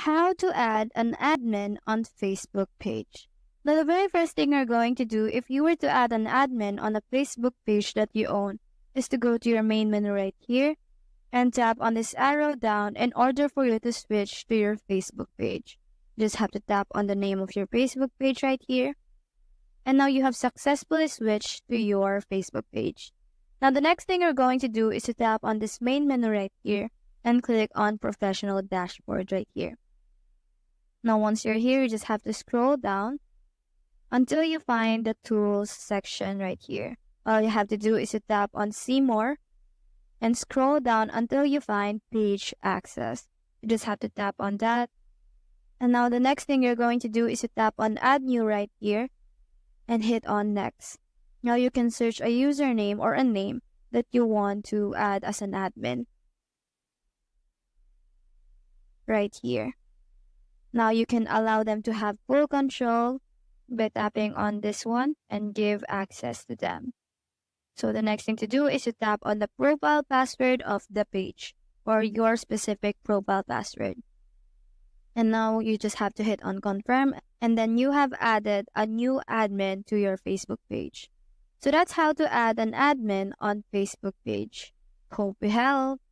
How to add an admin on Facebook page. Now, the very first thing you're going to do if you were to add an admin on a Facebook page that you own is to go to your main menu right here and tap on this arrow down in order for you to switch to your Facebook page. You just have to tap on the name of your Facebook page right here. And now you have successfully switched to your Facebook page. Now the next thing you're going to do is to tap on this main menu right here and click on Professional Dashboard right here. Now once you're here, you just have to scroll down until you find the Tools section right here. All you have to do is to tap on See More and scroll down until you find Page Access. You just have to tap on that. And now the next thing you're going to do is to tap on Add New right here and hit on Next. Now you can search a username or a name that you want to add as an admin right here. Now you can allow them to have full control by tapping on this one and give access to them. So the next thing to do is to tap on the profile password of the page or your specific profile password. And now you just have to hit on confirm, and then you have added a new admin to your Facebook page. So that's how to add an admin on Facebook page. Hope we helped.